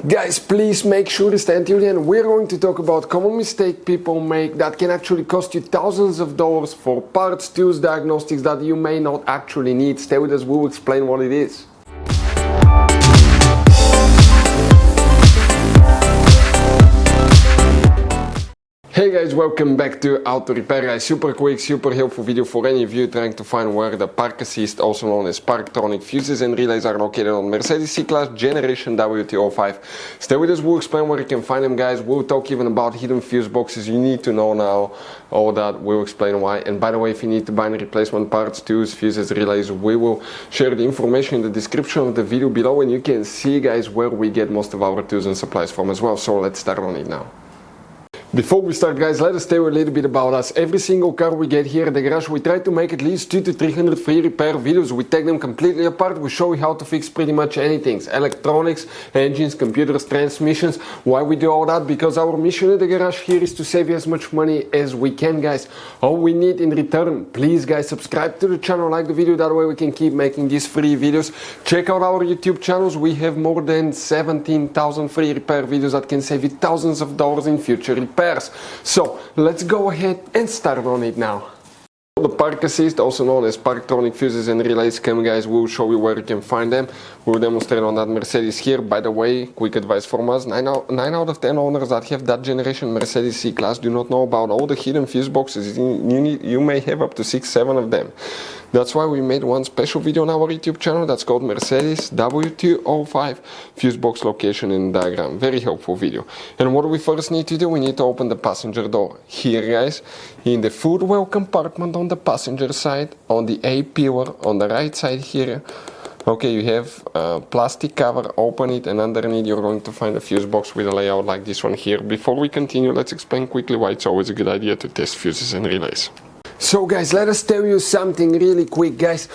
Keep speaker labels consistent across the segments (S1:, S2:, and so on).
S1: Guys, please make sure to stay until the end. We're going to talk about common mistake people make that can actually cost you thousands of dollars for parts, tools, diagnostics that you may not actually need. Stay with us, we'll explain what it is. Hey guys, welcome back to Auto Repair Guys. Super quick, super helpful video for any of you trying to find where the park assist, also known as Parktronic fuses and relays, are located on Mercedes C-Class generation W205. Stay with us, we'll explain where you can find them, guys. We'll talk even about hidden fuse boxes you need to know now. All that, we'll explain why. And by the way, if you need to buy any replacement parts, tools, fuses, relays, we will share the information in the description of the video below, and you can see, guys, where we get most of our tools and supplies from as well. So let's start on it now. Before we start, guys, let us tell you a little bit about us. Every single car we get here at the garage, we try to make at least 200 to 300 free repair videos. We take them completely apart. We show you how to fix pretty much anything. Electronics, engines, computers, transmissions. Why we do all that? Because our mission at the garage here is to save you as much money as we can, guys. All we need in return, please, guys, subscribe to the channel, like the video. That way we can keep making these free videos. Check out our YouTube channels. We have more than 17,000 free repair videos that can save you thousands of dollars in future repairs. So let's go ahead and start on it now. The park assist, also known as Parktronic fuses and relays, come, guys. We'll show you where you can find them. We'll demonstrate on that Mercedes here. By the way, quick advice from us, 9 out of 10 owners that have that generation Mercedes C-Class do not know about all the hidden fuse boxes. You may have up to 6-7 of them. That's why we made one special video on our YouTube channel that's called Mercedes W205 fuse box location and diagram. Very helpful video. And what do we first need to do? We need to open the passenger door. Here, guys, in the footwell compartment on the passenger side, on the A pillar, on the right side here. Okay, you have a plastic cover, open it, and underneath you're going to find a fuse box with a layout like this one here. Before we continue, let's explain quickly why it's always a good idea to test fuses and relays. So guys, let us tell you something really quick, guys.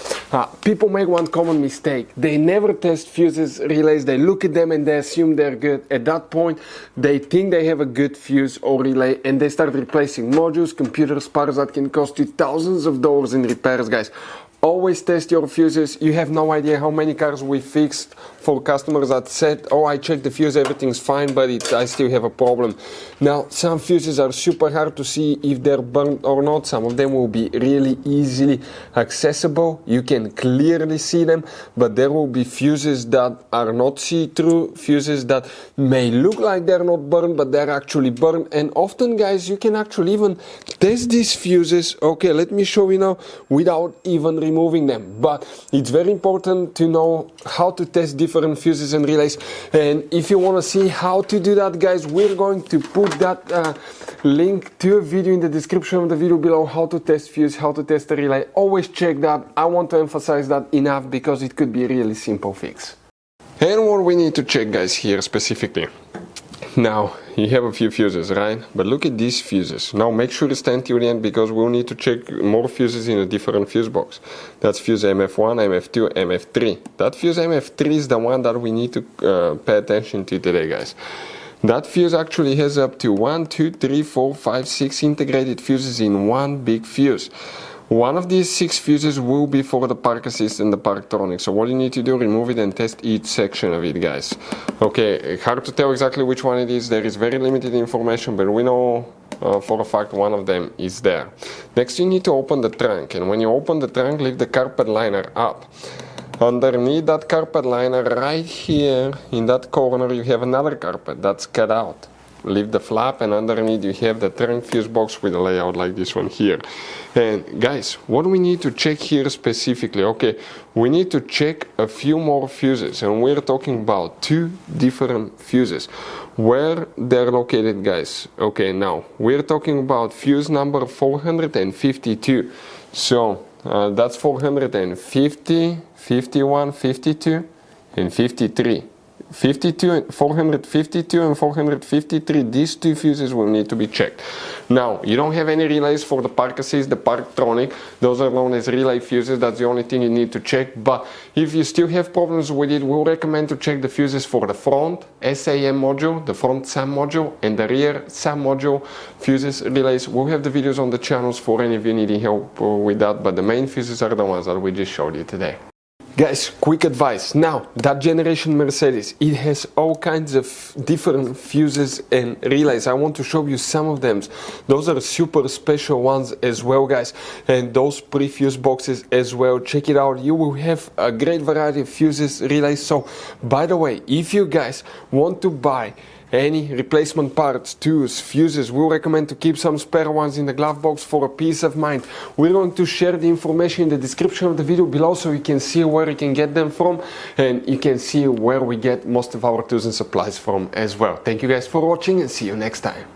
S1: People make one common mistake. They never test fuses, relays. They look at them and they assume they're good. At that point, they think they have a good fuse or relay and they start replacing modules, computers, parts that can cost you thousands of dollars in repairs, guys. Always test your fuses. You have no idea how many cars we fixed for customers that said, oh, I checked the fuse, everything's fine, but I still have a problem. Now, some fuses are super hard to see if they're burnt or not. Some of them will be really easily accessible. You can clearly see them, but there will be fuses that are not see-through, fuses that may look like they're not burned, but they're actually burned. And often, guys, you can actually even test these fuses. Okay, let me show you now without even removing them. But it's very important to know how to test different fuses and relays. And if you want to see how to do that, guys, we're going to put that link to a video in the description of the video below, how to test fuse, how to test a relay. Always check that. I want to emphasize that enough because it could be a really simple fix. And what we need to check, guys, here specifically. Now, you have a few fuses, right? But look at these fuses. Now make sure to stand till the end because we'll need to check more fuses in a different fuse box. That's fuse MF1, MF2, MF3. That fuse MF3 is the one that we need to pay attention to today, guys. That fuse actually has up to 1, 2, 3, 4, 5, 6 integrated fuses in one big fuse. One of these 6 fuses will be for the park assist and the Parktronic. So what you need to do, remove it and test each section of it, guys. Okay, hard to tell exactly which one it is. There is very limited information, but we know for a fact one of them is there. Next, you need to open the trunk. And when you open the trunk, leave the carpet liner up. Underneath that carpet liner, right here in that corner, you have another carpet that's cut out. Leave the flap, and underneath you have the trunk fuse box with a layout like this one here. And guys, what we need to check here specifically, okay, we need to check a few more fuses, and we're talking about 2 different fuses. Where they're located, guys. Okay, now we're talking about fuse number 452. So that's 450, 51, 52 and 53. 452 and 453, these 2 fuses will need to be checked. Now, you don't have any relays for the park assist, the Parktronic. Those are known as relay fuses. That's the only thing you need to check. But if you still have problems with it, we'll recommend to check the fuses for the front SAM module, the front SAM module, and the rear SAM module fuses, relays. We'll have the videos on the channels for any of you needing help with that, but the main fuses are the ones that we just showed you today. Guys, quick advice. Now, that generation Mercedes, it has all kinds of different fuses and relays. I want to show you some of them. Those are super special ones as well, guys. And those pre-fuse boxes as well. Check it out. You will have a great variety of fuses, relays. So, by the way, if you guys want to buy any replacement parts, tools, fuses, we'll recommend to keep some spare ones in the glove box for a peace of mind. We're going to share the information in the description of the video below so you can see where you can get them from, and you can see where we get most of our tools and supplies from as well. Thank you guys for watching and see you next time.